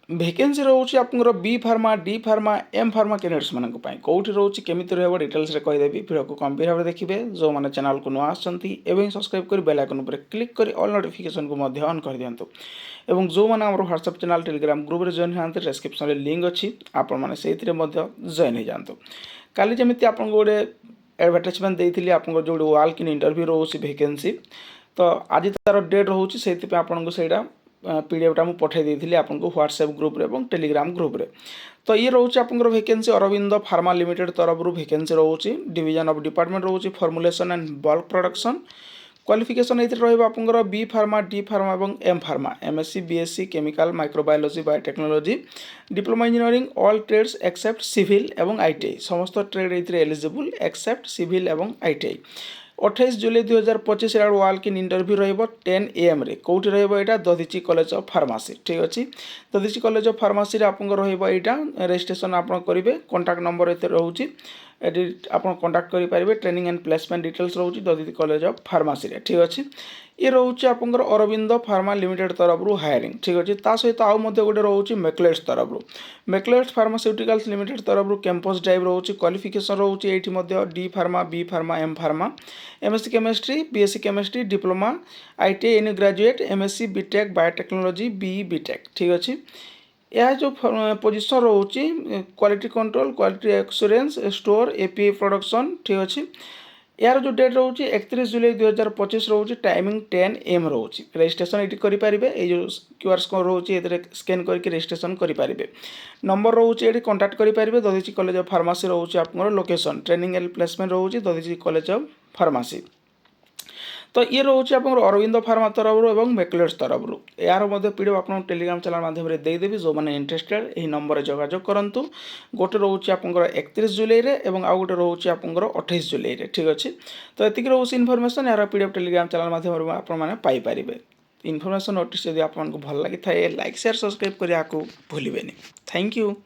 Vacancy ରହୁଛି ଆପଣଙ୍କର B pharma D pharma M pharma କ୍ୟାଣ୍ଡିଡେଟ୍ସମାନଙ୍କ ପାଇଁ କେଉଁଠି ରହୁଛି କେମିତି ରହିବ ଡିଟେଲ୍ସରେ କହିଦେବି। ଭିଡ଼ିଓକୁ ଗମ୍ଭୀର ଭାବରେ ଦେଖିବେ। ଯେଉଁମାନେ ଚ୍ୟାନେଲକୁ ନୂଆ ଆସୁଛନ୍ତି ଏବେ ହିଁ ସବସ୍କ୍ରାଇବ୍ କରି ବେଲ୍ ଆଇକନ୍ ଉପରେ କ୍ଲିକ୍ କରି ଅଲ୍ ନୋଟିଫିକେସନକୁ ମଧ୍ୟ ଅନ୍ କରିଦିଅନ୍ତୁ। ଏବଂ ଯେଉଁମାନେ ଆମର ହ୍ୱାଟ୍ସଆପ୍ ଚ୍ୟାନେଲ ଟେଲିଗ୍ରାମ ଗ୍ରୁପରେ ଜଏନ୍ ହୋଇଥାନ୍ତି ଡେସ୍କ୍ରିପ୍ସନରେ ଲିଙ୍କ୍ ଅଛି, ଆପଣମାନେ ସେଇଥିରେ ମଧ୍ୟ ଜଏନ୍ ହୋଇଯାଆନ୍ତୁ। କାଲି ଯେମିତି ଆପଣଙ୍କୁ ଗୋଟେ ଆଡ଼ଭର୍ଟାଇଜମେଣ୍ଟ ଦେଇଥିଲି ଆପଣଙ୍କର ଯେଉଁଠି ୱାକ୍ ଇନ୍ ଇଣ୍ଟରଭ୍ୟୁ ରହୁଛି ଭେକେନ୍ସି, ତ ଆଜି ତାର ଡେଟ୍ ରହୁଛି, ସେଇଥିପାଇଁ ଆପଣଙ୍କୁ ସେଇଟା ପିଡ଼ିଏଫ୍ଟା ମୁଁ ପଠାଇ ଦେଇଥିଲି ଆପଣଙ୍କୁ ହ୍ୱାଟ୍ସଆପ୍ ଗ୍ରୁପ୍ରେ ଏବଂ ଟେଲିଗ୍ରାମ ଗ୍ରୁପ୍ରେ। ତ ଇଏ ରହୁଛି ଆପଣଙ୍କର ଭେକେନ୍ସି ଅରବିନ୍ଦ ଫାର୍ମା ଲିମିଟେଡ୍ ତରଫରୁ ଭେକେନ୍ସି ରହୁଛି। ଡିଭିଜନ୍ ଅଫ୍ ଡିପାର୍ଟମେଣ୍ଟ ରହୁଛି formulation and bulk production. Qualification ଏଥିରେ ରହିବ ଆପଣଙ୍କର ବି ଫାର୍ମା ଡି ଫାର୍ମା ଏବଂ M pharma, MSc BSc chemical microbiology biotechnology, diploma engineering all trades except civil ଏବଂ ଆଇଟିଆଇ। ସମସ୍ତ ଟ୍ରେଡ୍ ଏଥିରେ ଏଲିଜିବୁଲ୍ ଏକ୍ସେପ୍ଟ ସିଭିଲ୍ ଏବଂ ITI. 28 July 2025 walk in interview ରହିବ 10 AM रे। कौटी रहिबो एटा दधीची कॉलेज ऑफ फार्मेसी। ठीक अछि, दधीची कॉलेज ऑफ फार्मेसी रे आपन रहिबो एटा रजिस्ट्रेशन आपन करिवे। कांटेक्ट नंबर एते रहउची, एटी आपन कांटेक्ट करि परिबे। ट्रेनिंग एंड प्लेसमेंट डिटेल्स रहउची दधीची कॉलेज ऑफ फार्मेसी रे। ठीक अछि, ये रहउची आपनकर अरविंद फार्मा लिमिटेड तरफरु हायरिंग। ठीक अछि, ता सहित आउ मध्ये गोटे रहउची मेक्लेट्स तरफरु। मेक्लेट्स फार्मास्यूटिकल्स लिमिटेड तरफरु कैंपस ड्राइव रहउची। क्वालिफिकेशन रहउची एठी मध्ये D pharma B pharma M pharma, MSc chemistry BSc chemistry diploma ITI any graduate MSc BTech biotechnology BE BTech. ठीक अछि, यह जो पोजिशन रोचे quality control quality assurance store API production. ठीक अच्छे, यार जो डेट रोचे 31 जुलाई 2025 रोचे। टाइमिंग 10 AM रोचे। रजिस्ट्रेशन ये करेंगे, ये जो क्यूआर कोड रोचे ये स्कैन करके रजिस्ट्रेशन करेंगे। नंबर रोचे ये कांटेक्ट करेंगे। दधीची कॉलेज ऑफ फार्मेसी रोचे आपन लोकेशन। ट्रेनिंग एंड प्लेसमेंट रोचे दधीची कॉलेज ऑफ फार्मेसी। तो ये रोचे आप अरविंद फार्मा तरफ और मेक्लेट्स तरफ यार पीडीएफ आप टेलीग्राम चैनल माध्यम देदेवी। जो मैंने इंटरेस्टेड यही नंबर जोगाजोग करूँ। गोटे रोचे आप 31 जुलाई और आउ गोटे रोचे आप 28 जुलाई। ठीक अच्छे, तो ये रोचे इनफॉरमेशन यार पीडीएफ टेलीग्राम चैनल माध्यम आपरे। इनफॉरमेशन नोटिस यदि आपको भल लगी था लाइक शेयर सब्सक्राइब करने को भूलें। Thank you.